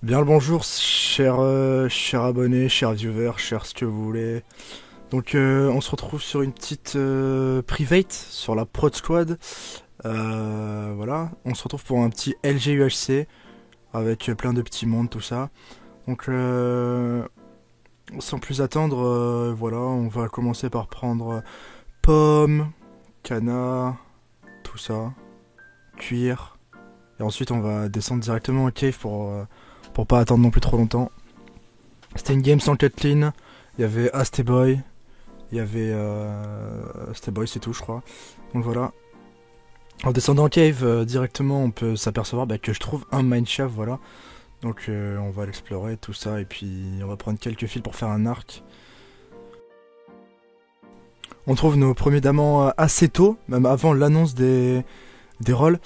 Bien le bonjour, chers abonnés, chers viewers, chers ce que vous voulez. Donc on se retrouve sur une petite private sur la Prod Squad. Voilà, on se retrouve pour un petit LG-UHC avec plein de petits mondes, tout ça. Donc sans plus attendre, voilà, on va commencer par prendre pommes, canard, tout ça, cuir. Et ensuite on va descendre directement au cave pour pas attendre non plus trop longtemps. C'était une game sans Kathleen, il y avait Asteboy, il y avait Asteboy, c'est tout je crois. Donc voilà. En descendant en cave directement on peut s'apercevoir que je trouve un mineshaft, voilà. Donc on va l'explorer tout ça et puis on va prendre quelques fils pour faire un arc. On trouve nos premiers diamants assez tôt, même avant l'annonce des rôles.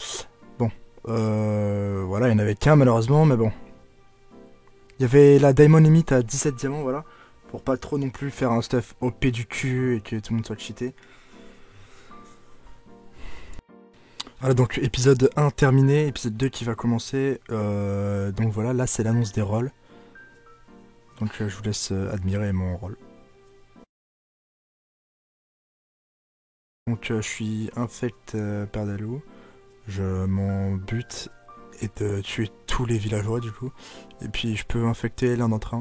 Bon, voilà, il n'y en avait qu'un malheureusement, mais bon. Il y avait la Diamond Limit à 17 diamants, voilà. Pour pas trop non plus faire un stuff OP du cul et que tout le monde soit cheaté. Voilà, donc épisode 1 terminé, épisode 2 qui va commencer. Donc voilà, là c'est l'annonce des rôles. Donc je vous laisse admirer mon rôle. Donc je suis infect Perdalou. Mon but est de tuer tous les villageois du coup. Et puis je peux infecter l'un d'entre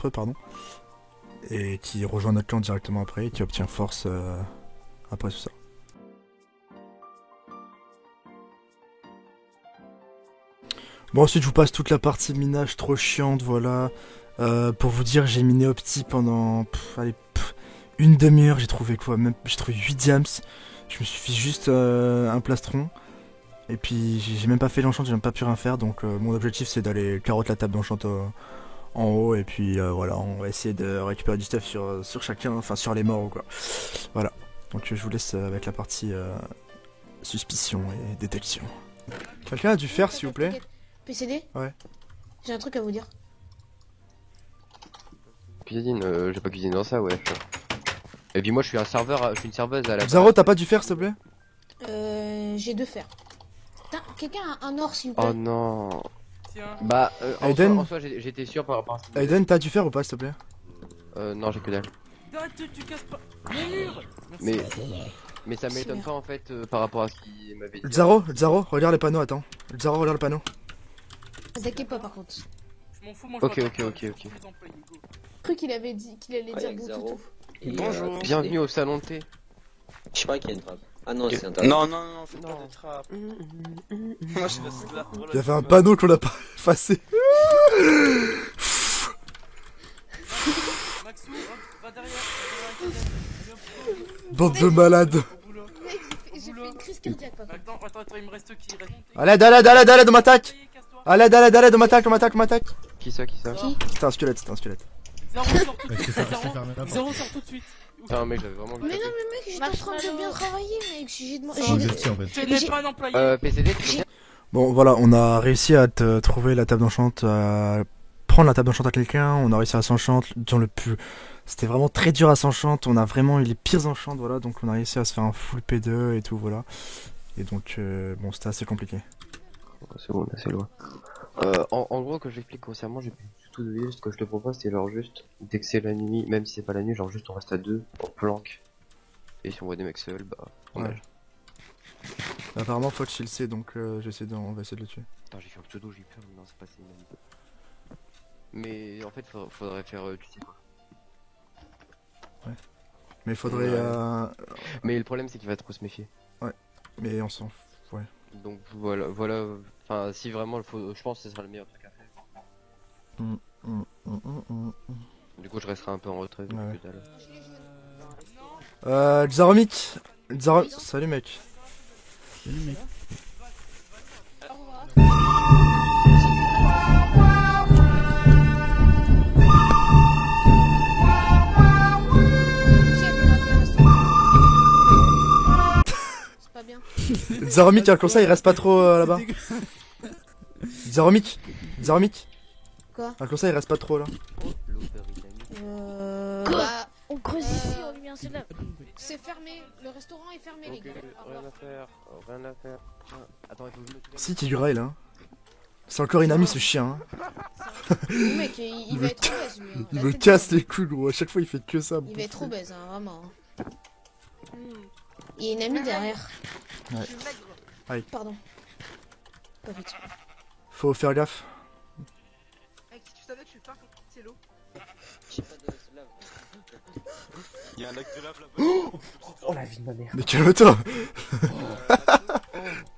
eux, pardon. Et qui rejoint notre clan directement après et qui obtient force après tout ça. Bon, ensuite je vous passe toute la partie minage trop chiante, voilà. Pour vous dire, j'ai miné opti pendant une demi-heure, j'ai trouvé quoi, même j'ai trouvé 8 diams. Je me suis fait juste un plastron. Et puis j'ai même pas fait l'enchant, j'ai même pas pu rien faire. Donc mon objectif c'est d'aller carotte la table d'enchant en haut. Et puis voilà, on va essayer de récupérer du stuff sur chacun, enfin sur les morts ou quoi. Voilà, donc je vous laisse avec la partie suspicion et détection. Quelqu'un a du fer s'il vous plaît? PCD? Ouais. J'ai un truc à vous dire. Cuisine, j'ai pas cuisiné dans ça, ouais. Et puis moi je suis un serveur, je suis une serveuse à la base. Zaro, t'as pas du fer s'il te plaît? J'ai 2 fers. Quelqu'un a un or s'il vous plaît? Oh non. Tiens. Bah, Aiden en soi j'étais sûr par rapport à ce que... Aiden, t'as du fer ou pas s'il te plaît? Non, j'ai que dalle. Arrête, tu casses pas les murs. Mais ça m'étonne pas en fait par rapport à ce qu'il m'avait dit. Zaro, regarde les panneaux, attends. Zaro, regarde le panneau. T'inquiète pas par contre. Je m'en fous, moi Ok. je Cru qu'il avait dit qu'il allait dire bon toutou. Bonjour. Bienvenue au salon de thé. Je sais pas qu'il y a une trappe. Ah non, Ok. c'est un trappe. Non, fais pas de trappe. Moi je reste là pour Il y avait un panneau qu'on a pas effacé. Maxou, hop, va derrière. Bande de malades. Mec, j'ai fait une crise cardiaque par contre. Attends, il me reste qui? Il reste... Allez, on m'attaque. Casse-toi. Allez, on m'attaque. Qui ça Qui? C'était un squelette. Zéro sort tout de suite. Zéro sort tout de suite. Ah mec, j'avais vraiment Mais non mais mec, j'étais en train de bien travailler mec. J'ai demandé. Tu n'es pas un employé. PCD, tu viens? Bon, voilà, on a réussi à te trouver la table d'enchante, à prendre la table d'enchante à quelqu'un. On a réussi à s'enchante dans le plus. C'était vraiment très dur à s'enchante. On a vraiment eu les pires enchantes, voilà. Donc on a réussi à se faire un full P2 et tout, voilà. Et donc, bon, c'était assez compliqué. C'est bon, là c'est loin. En gros, que j'explique grossièrement, j'ai plus du tout de ce que je te propose, c'est genre juste, dès que c'est la nuit, même si c'est pas la nuit, genre juste on reste à deux, en planque. Et si on voit des mecs seuls, bah, on Ouais. nage. Apparemment, Fox il le sait, donc on va essayer de le tuer. Attends, j'ai fait un pseudo, j'ai peur, non, c'est pas c'est même. Mais en fait, faudrait faire, tu sais quoi. Mais il faudrait. Mais le problème, c'est qu'il va trop se méfier. Mais on s'en fout. Ouais. Donc voilà, enfin, si vraiment il faut, je pense que ce sera le meilleur truc à faire. Du coup, je resterai un peu en retrait, donc Ouais. que dalle. Xaromic. Salut mec. Au revoir. C'est pas bien. Xaromic, comme ça il reste pas trop là-bas. Xaromic. Quoi? Comme ça il reste pas trop là. Bah, On creuse ici, on lui met un seul là. c'est fermé. Le restaurant est fermé les Ok, gars. Au revoir. rien à faire. Attends, il faut que je me trouve. Si, Tigray là. C'est encore une amie ce chien. Hein. Le mec, il va me être trop baise lui. Hein. Il La me tête casse de- les couilles gros, à chaque fois il fait que ça. Il va être trop baise, hein, vraiment. Il y a une amie derrière. Aïe. Pardon. Pas vite. Faut faire gaffe. Mec, si tu savais que je suis pas c'est l'eau. J'ai pas de lave. Il y a un lac de lave là-bas. Oh la vie de ma mère. Mais calme-toi.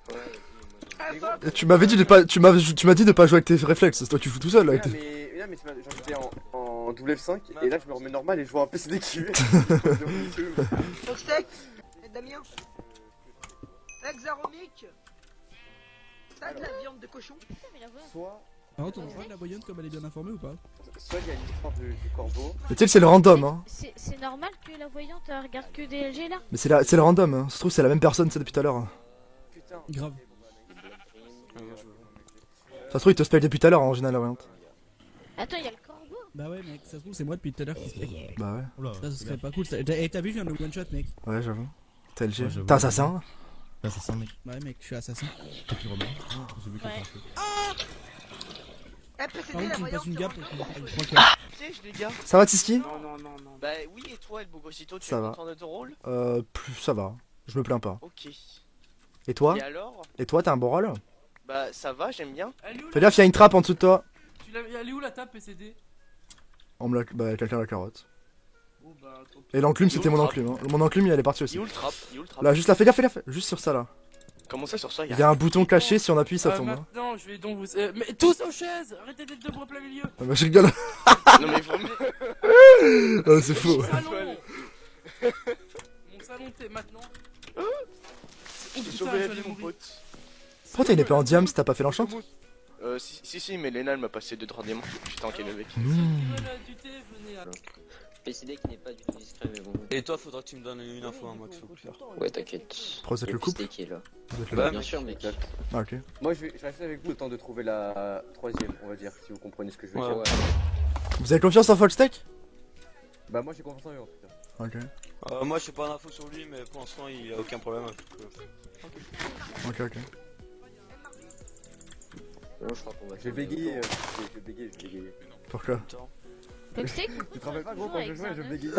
Ouais, Tu m'avais dit de pas, tu m'as dit de pas jouer avec tes réflexes. C'est toi qui joues tout seul là. Avec tes... Mais genre j'étais en double F5 et là je me remets normal et je vois un PCD qui est. Foxtech, Damien. Exaromic. T'as de la viande de cochon. Soit Par contre, on voit la voyante comme elle est bien informée ou pas? il y a l'histoire du corbeau. Mais tu sais que c'est le random hein. C'est normal que la voyante regarde que des LG là? Mais c'est le random hein. Ça se trouve c'est la même personne c'est depuis tout à l'heure. Putain. Grave. Ça se trouve il te spell depuis tout à l'heure en général la voyante. Attends, il y a le corbeau. Bah ouais, mec, ça se trouve, c'est moi depuis tout à l'heure qui se fait. Bah ouais. Oula. Ça, ce serait pas cool. T'as vu, je viens de one shot, mec. Ouais j'avoue. T'es LG. Ouais, j'avoue. T'es assassin. Là, ça sent, mec. Ouais, mec, je suis assassin. T'es plus Romain. J'ai vu Ouais. Eh, Par PCD, contre, la tu me voyante. passes une tu gap rentres. pour qu'on je crois que. Piège, les gars. Ça va Tiski? Non, non, non, non. Bah oui, et toi, El Bogosito, tu Ça es va. content de ton rôle? Plus ça va. Je me plains pas. Ok. Et toi? Et alors? Et toi t'as un bon rôle? Bah ça va, j'aime bien. Fais gaffe, y'a une trappe en dessous de toi. Elle est où la table PCD? Bah quelqu'un a la carotte. Bon bah tant pis. Et l'enclume c'était mon enclume. Hein. Mon enclume il est parti aussi. Il est où le trap? Il est où le trap? Là juste là, fais gaffe. Juste sur ça là. Comment ça sur ça? Il y a un bouton caché, si on appuie ça tombe. Hein. Maintenant je vais donc vous... mais tous aux chaises! Arrêtez d'être debout en plein milieu! Ah bah je rigole. Non mais vraiment. Oh, c'est faux. Mon salon! Mon salon t'es maintenant. J'ai Putain, sauvé la je vais vie mon mourir. pote. Pourquoi t'as une épée en diams, t'as pas fait l'enchant? Si, mais Lena elle m'a passé 2-3 diamants. J'étais en le mec. Ceux qui veulent du thé, venez là. PCD qui n'est pas du tout discret, mais bon. Et toi, faudra que tu me donnes une info, hein, Max, au pire. Ouais, t'inquiète. Pourquoi vous êtes Et le couple? PCD qui est là. Vous êtes le Bah, couple bien sûr, mec. Ah ok. Moi je vais rester avec vous le temps de trouver la troisième, on va dire, si vous comprenez ce que je veux Ouais, dire. Ouais. Vous avez confiance en Foxtech? Bah moi j'ai confiance en lui en tout cas. Ok. moi, je sais pas d'info sur lui, mais pour l'instant, il a aucun problème. Ok. Non, je crois qu'on va Je vais bégayer, je vais bégayer. Pourquoi? Foxtech, Tu te rappelles pas gros quand je jouais, je bégayais.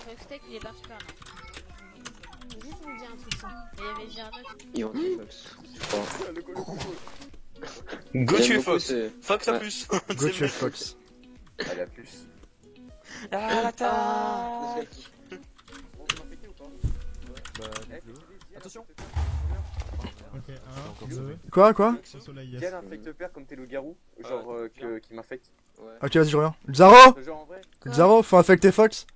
Foxtech, il est parti par là. Je vais juste vous dire un truc ça. Mais il y avait déjà un autre. Ils vont tuer Fox. Je crois. Go J'aime tuer beaucoup Fox. ce- Fox à Ouais. plus. Go tuer Fox. Allez à plus. Ah, Bon, vous m'infectez ou pas? Attention. Ok, 1, 2, Quoi? au soleil, yes. Quel infecte père comme t'es loup-garou? Genre qui m'infecte. Ouais. Ok vas-y je reviens. Zaro! Genre en vrai? Zaro, faut infecter Fox?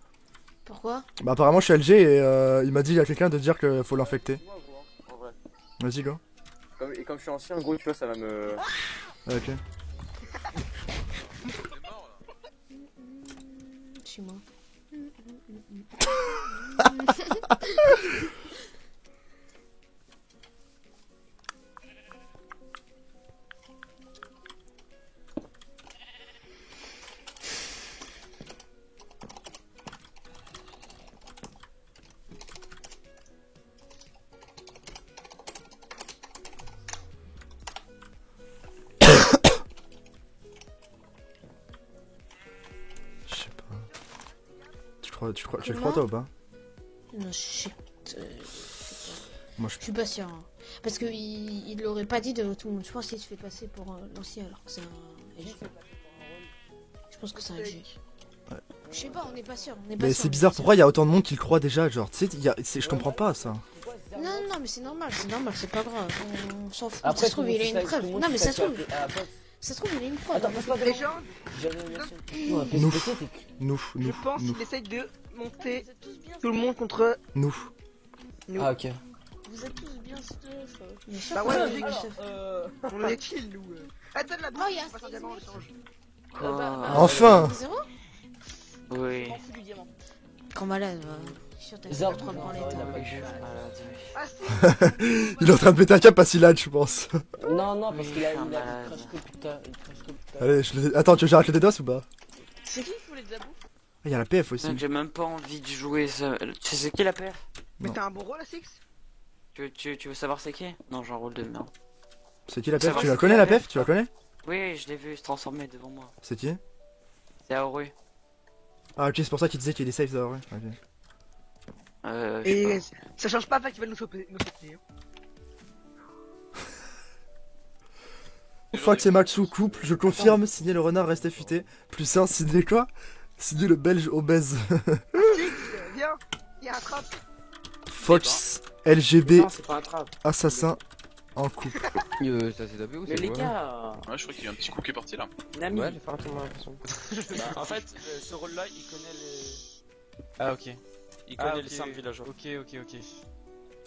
Pourquoi? Bah apparemment je suis LG et il m'a dit à quelqu'un de dire que faut l'infecter. Moi gros, hein, en vrai. Vas-y go. Et comme je suis ancien, gros, tu vois, ça va me. Ah, ok. Je suis mort. Je sais pas. Tu le crois toi ou pas? Non, shit. Moi Je suis pas sûr. Hein. Parce que il l'aurait pas dit de tout le monde. Je pense qu'il se fait passer pour l'ancien alors que c'est un LG. Je pense que c'est un LG. Ouais. Je sais pas, on n'est pas sûr. On est pas Mais sûr, c'est on est bizarre, pas pourquoi il y a autant de monde qui le croit déjà? Genre, tu sais, je comprends pas ça. sûr. Non, mais c'est normal, c'est pas grave. On s'en fout. Après, Ça se trouve, il a une preuve. Non, mais ça se trouve, Ça se trouve, il a une preuve. Attends, passe pas Les gens, Nous. je pense qu'il essaye de monter tout le monde contre Nous. nous. Ah, ok. Vous êtes tous bien stuff. Bien sûr. Bah ouais, que logique. bien stuff. On est chill, nous. Ah, donne la Oh, il y a on passe un diamant en échange. Enfin! Zéro? Oui. Quand malade, je suis sûr que t'as Zéro. fait 3 branlettes. Ah, si. Il est en train de péter un cap parce qu'il a, je pense. Non, non, parce qu'il a crash que putain. Il crash que putain. Allez, attends, tu veux que j'arrête le DDoS ou pas? C'est qui qui voulait de la bouffe? Ah, il y a la PF aussi. J'ai même pas envie de jouer ça. Tu sais qui la paire? Mais Non. t'as un bon rôle, à Six? Tu veux savoir c'est qui? Non, j'ai un rôle de merde. C'est qui la Ça PF? va, Tu la c'est connais qui la la PF? Tu la connais? Oui, je l'ai vu se transformer devant moi. C'est qui? C'est Aoru. Ah ok, c'est pour ça qu'il disait qu'il est safe d'avoir, ouais. Ok. Je sais Et pas. ça change pas le fait qu'ils veulent nous choper. Hein. Fuck c'est Maxou, couple, je confirme, signé le renard reste affûté. Plus un, signé quoi? Signé le belge obèse. Viens, il y a un trap. Fox, LGB, Non, c'est pas un trap. assassin, en couple. Ça c'est d'abord ou Mais c'est les quoi gars. Ouais, je crois qu'il y a un petit coup qui est parti là. Nami. Ouais, j'ai pas vraiment l'impression. En fait, ce rôle-là, il connaît les. Ah, ok. Il connaît ok. les 5 villageois. Ok.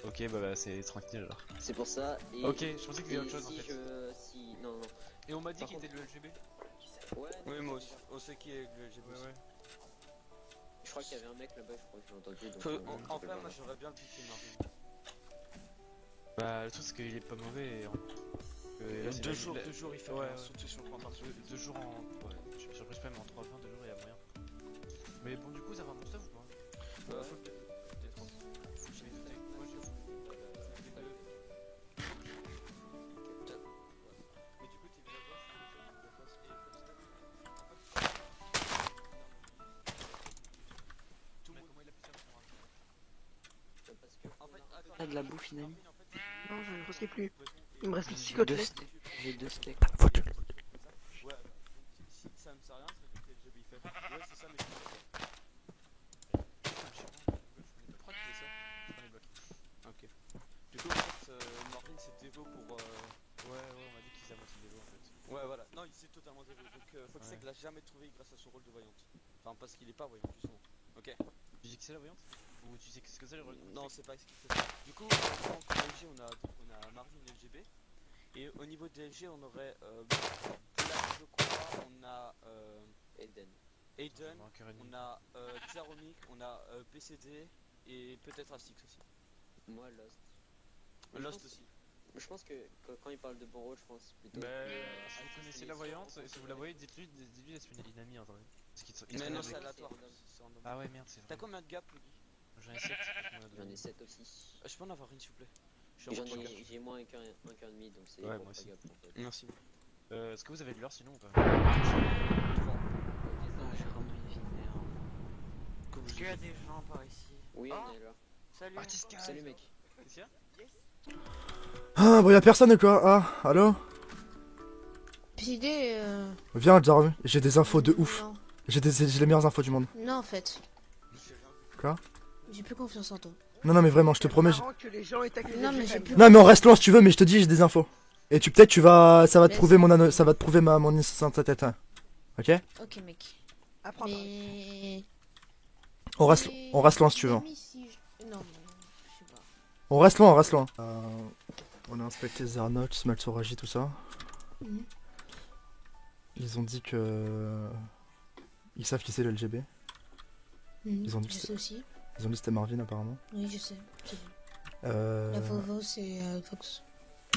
Ok, bah c'est tranquille alors. C'est pour ça. Et, Ok, je pensais qu'il y avait autre chose en si fait. si... Non, non. Et on m'a dit Par qu'il était contre- de l'LGB. Ouais, Oui, moi aussi. On sait qui est le LGB. Ouais. je crois qu'il y avait un mec là-bas, je crois que j'ai entendu. Donc, En fait, moi j'aurais bien le piqué Marvin. Bah, le truc c'est qu'il est pas mauvais. Et là, c'est 2 la- jours, la- 2 jours, il fait ouais, rien, ouais. sauter sur le point par dessus. 2 jours en. Ouais, je suis surpris même en 3 points, 2 jours, il y a moyen. Mais bon, du coup, ça va mon stuff ou pas? Faut que. Faut que j'aille noter. Moi j'ai. Mais du coup, t'es villageois, tout le monde, comment il a pu savoir? parce que... En fait, Ah, de la bouffe, Inami. Non, je ne sais plus. Il me reste 6 Deux côtelets. steaks. J'ai 2 steaks. Ouais, si ça me sert à rien, c'est que LGB il fait. Ouais, c'est ça, mais pourquoi tu fais ça? Je prends les blocs. Ok. Du coup, en fait, Marvin c'est dévo pour. Ouais, on m'a dit qu'ils avaient des en fait. Ouais, voilà. Non, il s'est totalement dévo. Donc, Foxec Ouais. l'a jamais trouvé grâce à son rôle de voyante. Enfin, parce qu'il est pas voyant, justement. Ok. Tu dis que c'est la voyante? Ou tu sais qu'est-ce que c'est le rôle? Non, c'est pas ce qu'il fait. Du coup, en LG, on a Marvin LGB. Et au niveau de LG, on aurait Black, je crois, on a Eden. Aiden, Bon, un cœur et demi. on a Xaromic, on a PCD et peut-être Astix aussi. Moi, Lost. Lost aussi. Je pense que quand il parle de bon rôle, je pense plutôt. Bah, que, si vous connaissez la voyante, si vous la voyez, dites-lui d'être une Inami en vrai. Parce qu'il Mais non, se- c'est aléatoire. C'est random. Ah ouais, merde, c'est T'as vrai. combien de gap, Luigi? J'en ai 7. J'en ai 7 aussi. Je peux en avoir une, s'il vous plaît. Je suis J'en en train de ai, j'ai moins un cœur et demi, donc c'est Ouais, pour moi pas aussi. gap, en fait. Merci. Est-ce que vous avez de l'or sinon ou pas? Trois. Ah, j'ai vraiment une vie de merde. Est-ce qu'il y a des gens par ici? Oui, Ah. on est là. Salut. Salut, mec. Qu'est-ce qu'il y a? Ah, bon, y'a personne ou quoi? Ah, allô? PCD, Viens, Jarvis, j'ai des infos de ouf. Non. J'ai les meilleures infos du monde. Non, en fait. Quoi? J'ai plus confiance en toi. Non, mais vraiment, je te promets. C'est marrant que les gens aient accusé Non, de mais GM. j'ai plus. Non, mais on reste loin si tu veux, mais je te dis, j'ai des infos. Et peut-être ça va te Mais prouver ça va te prouver mon innocence en tête. Ok? Ok, mec. Apprendre. Mais. On reste loin si tu veux. Non, mais. Je sais pas. On reste loin. On a inspecté Zernox, Malsoragi, tout ça. Mhm. Ils ont dit que. Ils savent qui c'est le LGB. Ils ont dit que Je sais aussi. Ils ont dit que c'était Marvin apparemment. Oui, je sais. J'ai vu. Euh... La Vovo, c'est Fox.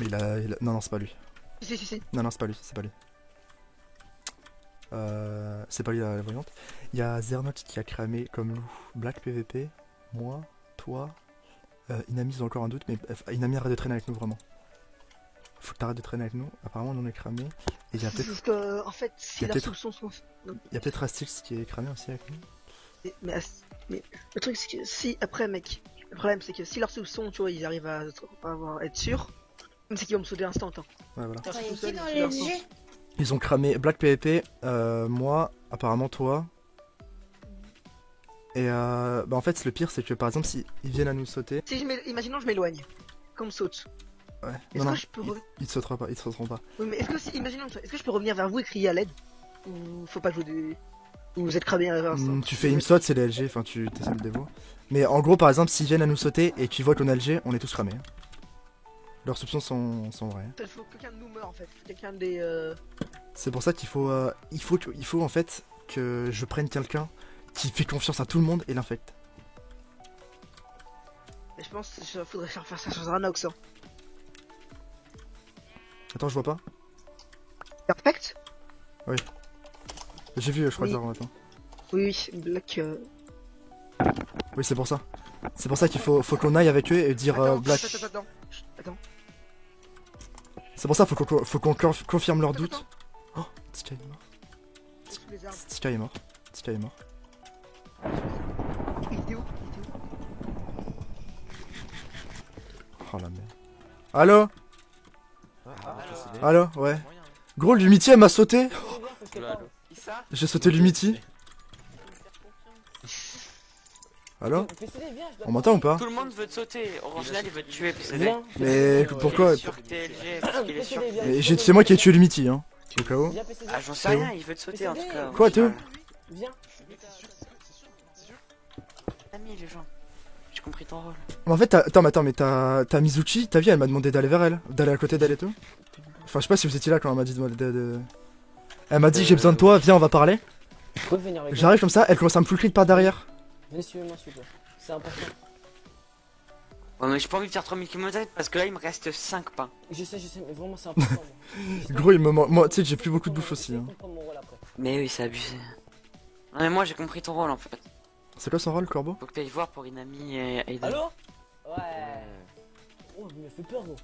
Mais Non, c'est pas lui. Si. Non, c'est pas lui. C'est pas lui la voyante. Il y a Zernox qui a cramé comme loup Black PVP, moi, toi, Inami, ils ont encore un doute, mais Inami arrête de traîner avec nous vraiment. Faut que t'arrêtes de traîner avec nous. Apparemment, on est cramé. Et il y a peut-être. Parce que, en fait, si y a leurs peut-être- soupçons sont. Non, Il y a peut-être Astix qui est cramé aussi avec nous. mais le truc, c'est que si, après, mec, le problème, c'est que si leurs soupçons, tu vois, ils arrivent à être sûrs, c'est qu'ils vont me sauter instant. Hein. Ouais, voilà. Attends, y'a tout qui seul, dans ils les leur LG? Ils ont cramé Black PVP, moi, apparemment toi. Et en fait, le pire, c'est que par exemple, si ils viennent à nous sauter. Si imaginons, je m'éloigne, qu'on me saute. Ouais, Est-ce non, que je peux ils te sauteront pas, ils te sauteront pas. Oui, mais imaginons, est-ce que je peux revenir vers vous et crier à l'aide? Ou faut pas que vous êtes cramé à l'instant? Tu fais une saute, c'est les LG, enfin tu essaies de le dévo. Mais en gros, par exemple, s'ils viennent à nous sauter et qu'ils voient qu'on a LG, on est tous cramés. Leurs soupçons sont vrais. Il faut que quelqu'un de nous meure en fait, quelqu'un des. C'est pour ça qu'il faut, il faut en fait que je prenne quelqu'un qui fait confiance à tout le monde et l'infecte. Mais je pense qu'il faudrait faire ça sur Ranox. Hein. Attends, je vois pas. Perfect? Oui. J'ai vu, je crois, Oui. Zara, attends. Oui, Black. Oui, c'est pour ça. C'est pour ça qu'il faut qu'on aille avec eux et dire Black. Attends. C'est pour ça faut qu'on confirme leurs doutes. Oh, Tika est mort. Tika est mort. Tika est mort. Il était où? Oh la merde. Allo? Allo? Ouais. Gros, l'Umity elle m'a sauté. J'ai sauté l'Umity. Allo? On m'entend ou pas? Tout le monde veut te sauter. Original, il veut te tuer, PCD. Mais pourquoi? Sur TLG, parce qu'il est sûr. Mais c'est moi qui ai tué l'Umity, hein. Au cas où. Ah, j'en sais rien, il veut te sauter en tout cas. Quoi, Théo? Viens. Ami, les gens. J'ai compris ton rôle. Mais en fait, mais t'as Mizuchi, ta vie, elle m'a demandé d'aller vers elle, d'aller à côté d'elle et tout. Enfin, je sais pas si vous étiez là quand elle m'a dit de... Elle m'a dit j'ai besoin de toi, viens, on va parler. J'arrive comme ça, elle commence à me foutre par derrière. Venez, suivez-moi, s'il vous plaît. C'est important. Ouais, mais j'ai pas envie de faire 3000 km parce que là il me reste 5 pains. Je sais, mais vraiment c'est important. Gros, il me manque. Moi, tu sais que j'ai plus beaucoup de bouffe aussi. Hein. Mais oui, c'est abusé. Non, mais moi j'ai compris ton rôle en fait. C'est quoi son rôle, Corbeau? Faut que t'ailles voir pour Inami et Aiden. Allô? Ouais. Oh, il me fait peur, gros.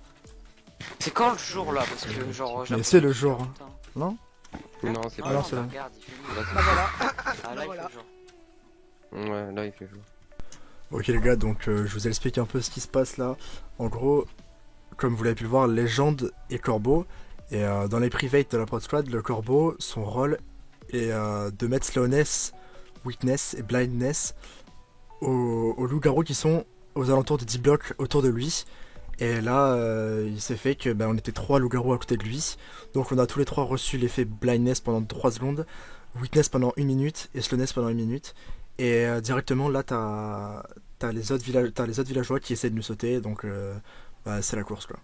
C'est quand le jour là? Parce que genre. Mais c'est le jour. Hein. Non? Non, c'est pas. Alors c'est là. Regarde, il fait nuit. Bah voilà. Ah là il fait le jour. Ouais, là il fait jour. Ok les gars, donc je vous explique un peu ce qui se passe là. En gros, comme vous l'avez pu le voir, Légende et Corbeau. Et dans les privates de la Prod Squad, le Corbeau, son rôle est de mettre slowness, weakness et blindness aux loups-garous qui sont aux alentours de 10 blocs autour de lui. Et là, il s'est fait que on était 3 loups-garous à côté de lui. Donc on a tous les 3 reçu l'effet blindness pendant 3 secondes, weakness pendant 1 minute et slowness pendant 1 minute. Et directement là t'as les autres villageois qui essaient de nous sauter, donc c'est la course quoi.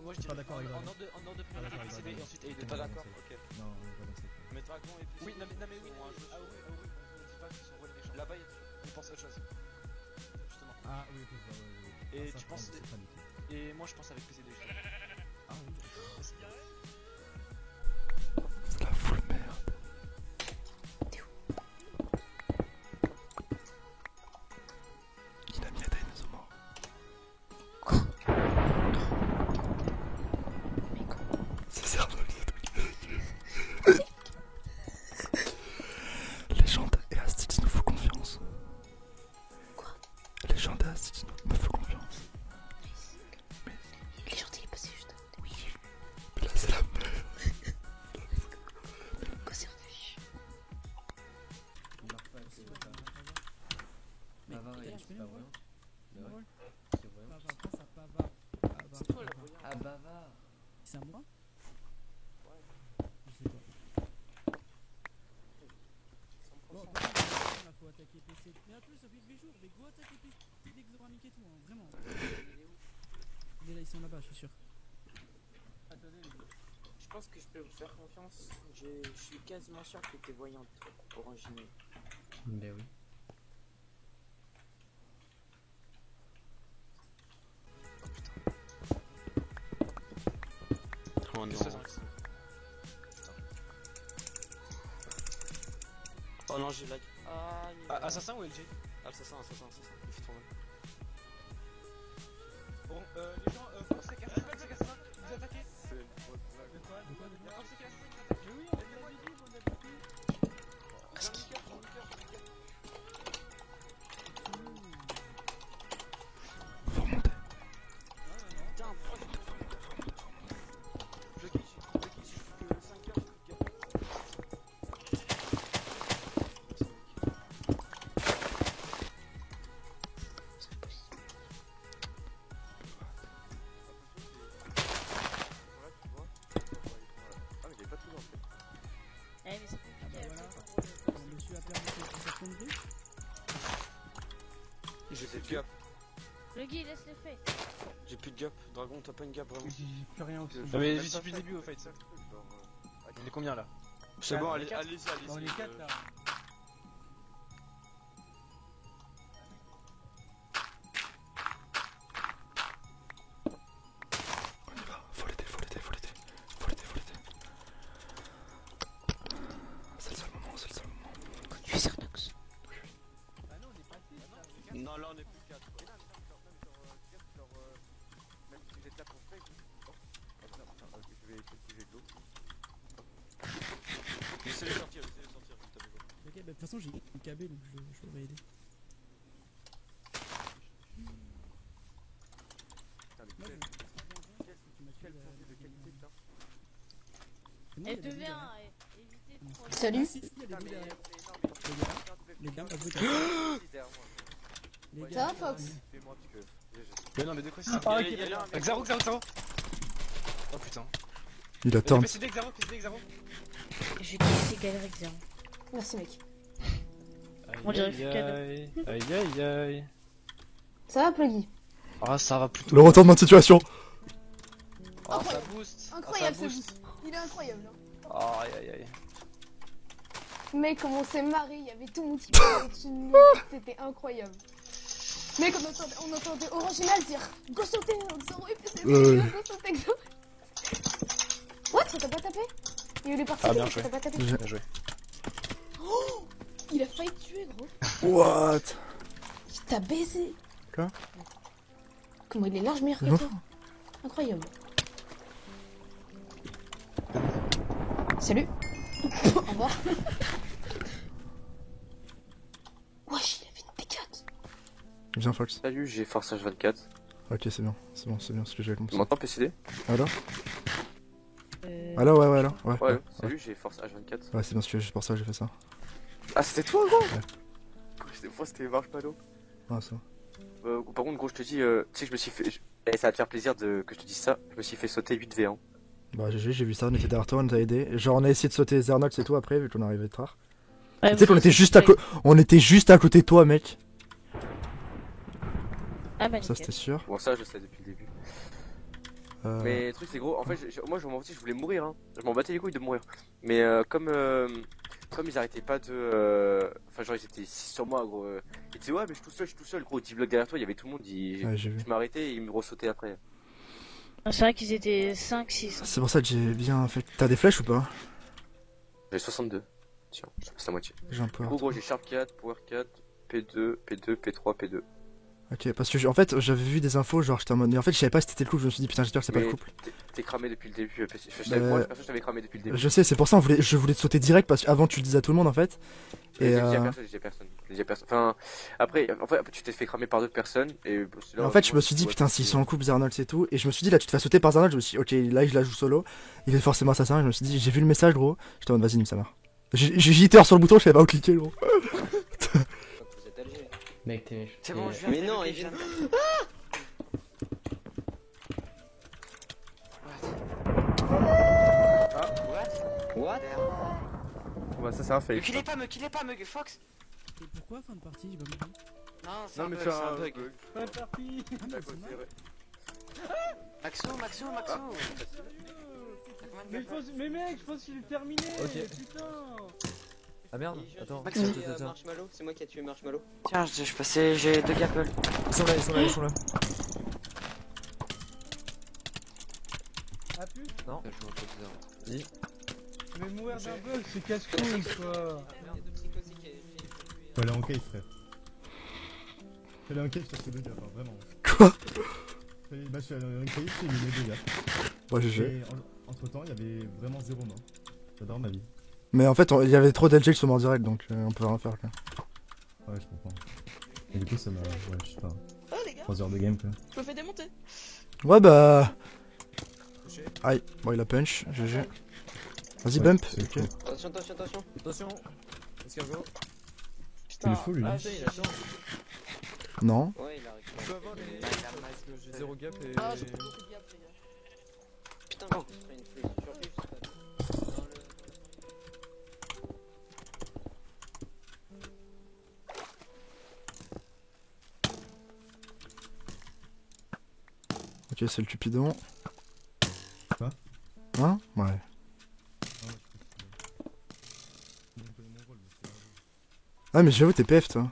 Moi je dirais en ordre de priorité PCD et ensuite Aiden. Pas d'accord? Ok. Non, voilà, c'est Mais Dragon et PCD. Oui, non mais oui. Ah oui, on dit pas qu'ils sont rôles méchants. Là-bas, on pense à autre chose. Justement. Ah oui, ok, ouais. Et tu penses. Et moi je pense avec PCD. Ah oui. C'est la full merde. Inami et Aiden sont morts. Quoi? C'est cerveau le truc. Légende et Astix nous font confiance. Quoi? Légende et Astix me font confiance. Mais Légende il est passé juste à côté. Oui, mais là c'est la merde. Quoi c'est revenu? Ah bavard. C'est à moi? Je sais pas. Bon, il faut attaquer PC. Mais en plus, ça fait 8 jours. Mais go attaquer PC dès que vous aurez niqué tout, hein, vraiment. Mais là, ils sont là-bas, je suis sûr. Attendez, je pense que je peux vous faire confiance. Je suis quasiment sûr que t'es voyante, Orangine. Ben oui. Oh non. Oh non, j'ai lag. Assassin ou LG? Assassin. Il fait trop mal. Bon, les gens, force c'est Assassin, vous attaquez? C'est de quoi? Force c'est Assassin, vous attaquez? Mais oui, on a dit, on a dit. Faut remonter. Je glitch, je fais que 5 heures, Eh, mais c'est compliqué. Ah bah voilà. Monsieur a perdu cette seconde. J'ai fait gaffe. Pluggy, laisse les faits. J'ai plus de gap. Dragon, t'as pas une gap vraiment. J'ai plus rien aussi. Non mais juste depuis le début au fight ça. On est combien là? C'est bon, allez-y, On allez-y. est 4 là. Faut l'aider. C'est le seul moment. Conduis Cernox. Non, là on est plus 4. Laissez-les sortir, si t'as besoin. Ok, bah de toute façon j'ai une KB donc je pourrais aider. Et te viens, évitez de trop. Salut. Les gars, on va Ça va, Fox? Mais non mais de quoi c'est Ah, ça? ok, Xaro. Oh putain. Il attend. PSD Xaro. J'ai cassé Galeric 0. Merci, mec. On dirait cadeau. Aïe. Ça va, Pluggy? Ah ça va plutôt. Le retournement de situation. Ah ça boost. Incroyable ce boost. Il est incroyable. Hein. Aïe. Mec, comment on s'est marré, il y avait tout mon type avec une lunette, c'était incroyable. Mec, on entendait Original dire go sauter Xoro et PC, go sauter Xoro. What? Ça t'a pas tapé? Il est parti, Ah bien ça joué. t'a pas tapé? Bien joué. Oh, il a failli te tuer, gros. What? Il t'a baisé. Quoi? Comment il est large meilleur que toi? Incroyable. Salut. Au revoir. Wesh, il avait une P4. Viens, Fox. Salut, j'ai Force H24. Ok, c'est bien ce que j'avais compris. Tu m'entends, PCD? Alors Alors, ouais, alors. Ouais, salut, j'ai Force H24. Ouais, c'est bien sûr, juste pour ça que j'ai fait ça. Ah, c'était toi, gros? Des fois, c'était Marshmallow. Ah, ça. Par contre, gros, je te dis, tu sais que je me suis fait. Et ça va te faire plaisir que je te dise ça. Je me suis fait sauter 8v1. Bah, GG, j'ai vu ça, on était derrière toi, on t'a aidé. Genre, on a essayé de sauter Zernox et tout après, vu qu'on arrivait tard. Ouais, tu sais qu'on était juste à côté de toi, mec. Ah bah, ça, c'était sûr. Bon, ça, je sais depuis le début. Mais le truc, c'est gros, en fait, moi, je voulais mourir, hein. Je m'en battais les couilles de mourir. Mais comme ils arrêtaient pas de. Enfin, genre, ils étaient 6 sur moi, gros. Ils disaient, ouais, mais je suis tout seul, gros. 10 blocs derrière toi, il y avait tout le monde. Ouais, j'ai vu. Je m'arrêtais et ils me ressautaient après. C'est vrai qu'ils étaient 5-6. C'est pour ça que j'ai bien fait. T'as des flèches ou pas? J'ai 62. Tiens, c'est la moitié. J'ai un peu. Gros, j'ai Sharp 4, Power 4, P2, P3, P2. Ok, parce que en fait, j'avais vu des infos, genre j'étais en mode. Mais en fait, je savais pas si c'était le couple, je me suis dit putain, j'espère que c'est pas le couple. T'es cramé depuis le début, moi, je t'avais cramé depuis le début. Je sais, c'est pour ça, je voulais te sauter direct parce qu'avant tu le disais à tout le monde en fait. Et J'ai personne. Enfin, après, tu t'es fait cramer par d'autres personnes. Et en fait, je me suis dit putain, s'ils sont en couple, Zernox et tout. Et je me suis dit là, tu te fais sauter par Zernox, je me suis dit ok, là, je la joue solo. Il est forcément assassin, et je me suis dit, j'ai vu le message, gros. J'étais en mode vas-y, nique sa mère. J'ai hité sur le bouton, je savais pas où cliquer, gros. Mec, t'es. C'est bon, je viens. Mais non, il vient. What? Bah, ça, c'est un fake. Me killez pas, me Fox. Et pourquoi fin de partie? J'ai pas compris. Non, c'est Non, un mais bug, c'est c'est un un bug. Fin de partie. Maxo. Mais mec, je pense qu'il est terminé. Ok. Putain. Ah merde, attends. Marshmallow, c'est moi qui a tué Marshmallow. Tiens, je passais, j'ai 2 gapples. Ils sont là. A plus? Non. Vas-y. Mais mourir d'un bug, c'est casse-couille quoi. Faut aller en cave, frère. Faut aller en cave, je te fais 2 gaps, hein, vraiment. Quoi? Bah, je suis allé en cave, j'ai mis les 2 gaps. Ouais, GG. Et entre temps, il y avait vraiment 0 mort. J'adore ma vie. Mais en fait, il y avait trop d'LG qui sont morts direct, donc on peut rien faire quoi. Ouais, je comprends. Et du coup, ça m'a. Ouais, je sais pas. Oh les gars, 3 heures de game quoi. je me fais démonter. Ouais, bah. Aïe, bon, il a punch, GG. Vas-y, bump. Ok. Attention. Attention. Est-ce qu'il y a un go? Il est fou lui. Ah, il a chance. Non. Ouais, il a réussi. Tu peux avoir des. J'ai 0 gap et. Ah, j'ai pas beaucoup de gap, les gars. Putain, je ferai une flèche survie juste dans le. Ok, c'est le Cupidon. Quoi? Hein? Ouais. Ah, mais j'avoue, t'es PF, toi.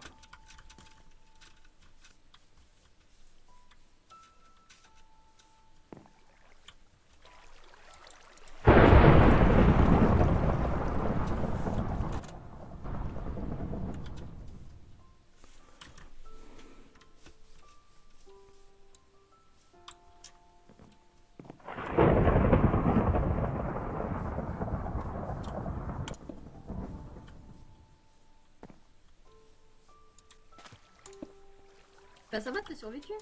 Bah ça va, t'as survécu?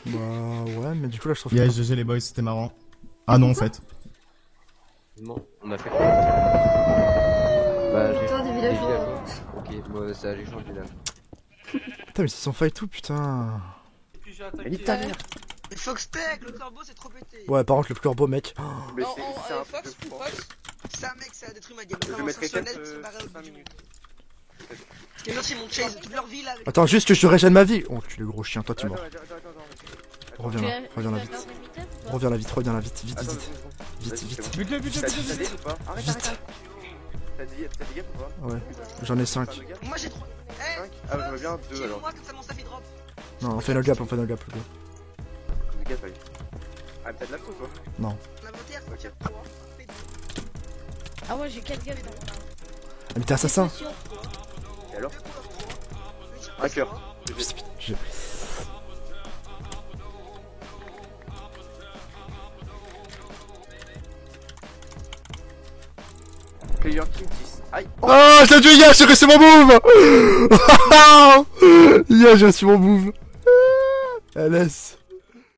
Bah ouais, mais du coup là je trouve Yeah, GG les boys, c'était marrant. Ah non en fait. Non, on a fait quoi? Bah j'ai Victoire des villageois. Ok, moi ça j'ai changé de village. Putain, mais c'est son fight tout, putain. Et puis j'ai Mais nique attaqué. ta mère. Mais Foxtech, le corbeau c'est trop pété. Ouais, par contre, le corbeau, mec. Mais Non, c'est un Fox, peu fort. Fox, c'est un mec, ça a détruit ma game. Je Vraiment, mettrai sans peut-être Chanel, c'est barré au bout 5 du minutes. Parce que les autres ils m'ont chase toute leur vie là. Avec... Attends, juste que je régène ma vie. Oh, tu es le gros chien, toi tu es mort. Attends. Reviens là, reviens là vite. Reviens là vite, reviens là vite, vite, vite. Vite, vite. Vite. T'as des ou pas? Arrête. T'as des gaps ou pas? Ouais, j'en ai 5. Moi j'ai 3. Eh, Ah, je veux bien 2 alors. moi comme ça mon stuff il drop. Non, on fait no gap, on fait no gap. Des gaps, allez. Ah, t'as de la faute toi? Non. La votière, Ok. Ah ouais, j'ai 4 gaps. Ah, mais t'es assassin. Et alors? Un cœur. Player King 10. Aïe! Oh, je l'ai tué, yeah, j'ai réussi mon move. Yeah, j'ai réussi mon move. LS.